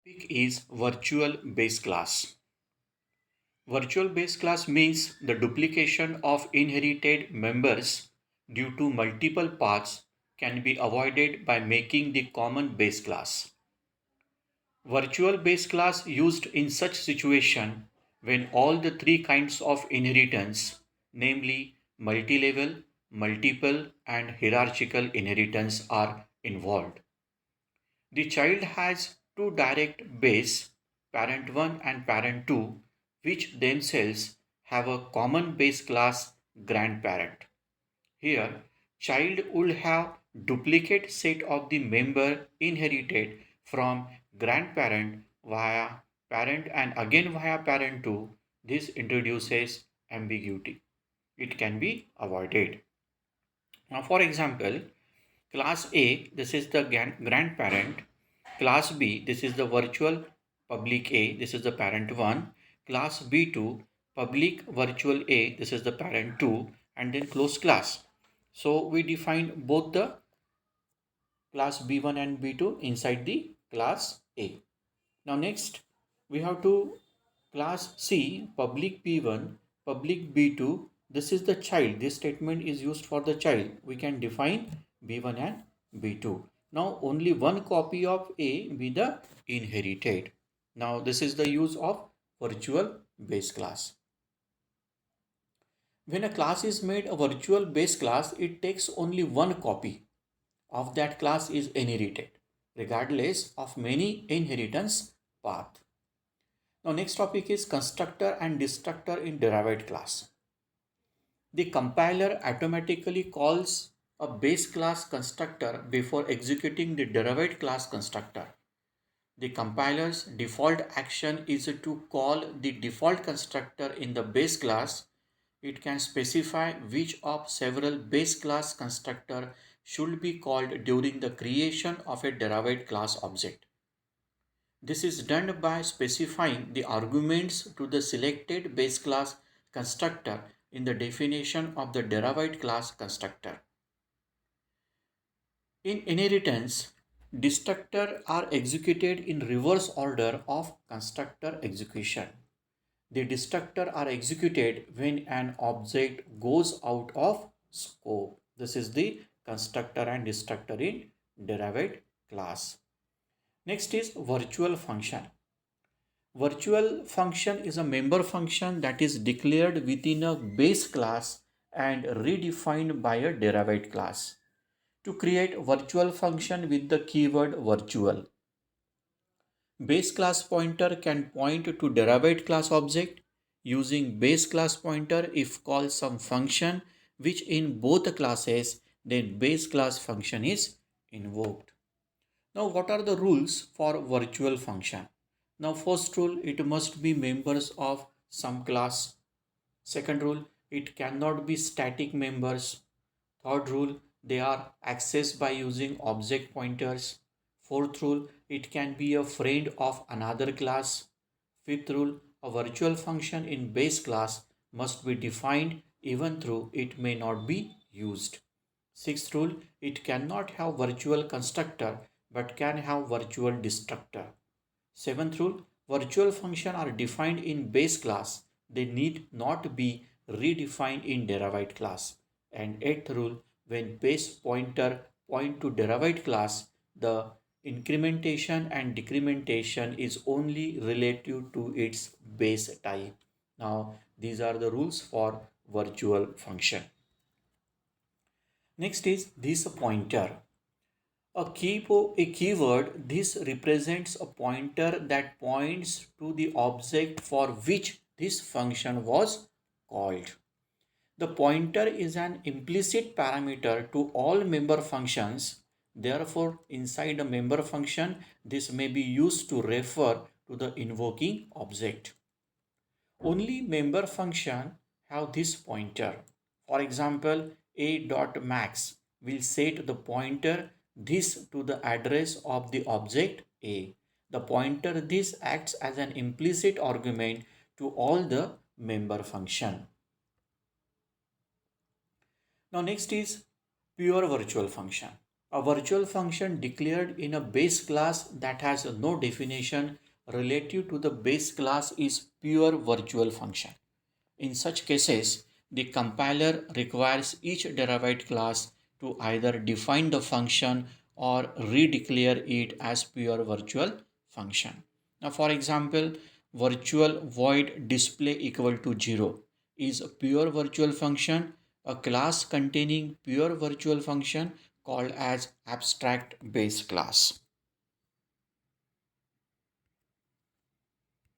Topic is virtual base class. Virtual base class means the duplication of inherited members due to multiple paths can be avoided by making the common base class. Virtual base class used in such situation when all the three kinds of inheritance, namely multi-level, multiple and hierarchical inheritance are involved. The child has two direct base, parent 1 and parent 2, which themselves have a common base class grandparent. Here, child would have duplicate set of the member inherited from grandparent via parent and again via parent 2. This introduces ambiguity. It can be avoided. Now, for example, class A, this is the grandparent. Class B, this is the virtual public A, this is the parent 1. Class B2, public virtual A, this is the parent 2, and then closed class. So we define both the class B1 and B2 inside the class A. Now next, we have to class C, public P1, public B2. This is the child. This statement is used for the child. We can define B1 and B2. Now only one copy of A be the inherited. Now this is the use of virtual base class. When a class is made a virtual base class, it takes only one copy of that class is inherited, regardless of many inheritance path. Now next topic is constructor and destructor in derived class. The compiler automatically calls a base class constructor before executing the derived class constructor. The compiler's default action is to call the default constructor in the base class. It can specify which of several base class constructor should be called during the creation of a derived class object. This is done by specifying the arguments to the selected base class constructor in the definition of the derived class constructor. In inheritance, destructors are executed in reverse order of constructor execution. The destructors are executed when an object goes out of scope. This is the constructor and destructor in derived class. Next is virtual function. Virtual function is a member function that is declared within a base class and redefined by a derived class. To create virtual function with the keyword virtual, base class pointer can point to derived class object. Using base class pointer if call some function which in both classes, then base class function is invoked. Now what are the rules for virtual function? Now first rule, it must be members of some class. Second rule, it cannot be static members. Third rule, they are accessed by using object pointers. Fourth rule, it can be a friend of another class. Fifth rule, a virtual function in base class must be defined even though it may not be used. Sixth rule, it cannot have virtual constructor but can have virtual destructor. Seventh rule, virtual functions are defined in base class. They need not be redefined in derived class. And eighth rule, when base pointer point to derived class, the incrementation and decrementation is only relative to its base type. Now, these are the rules for virtual function. Next is this pointer. A keyword, this represents a pointer that points to the object for which this function was called. The pointer is an implicit parameter to all member functions. Therefore, inside a member function, this may be used to refer to the invoking object. Only member function have this pointer. For example, a.max will set the pointer this to the address of the object A. The pointer this acts as an implicit argument to all the member function. Now next is pure virtual function. A virtual function declared in a base class that has no definition relative to the base class is pure virtual function. In such cases, the compiler requires each derived class to either define the function or redeclare it as pure virtual function. Now, for example, virtual void display equal to 0 is a pure virtual function, a class containing pure virtual function called as abstract base class.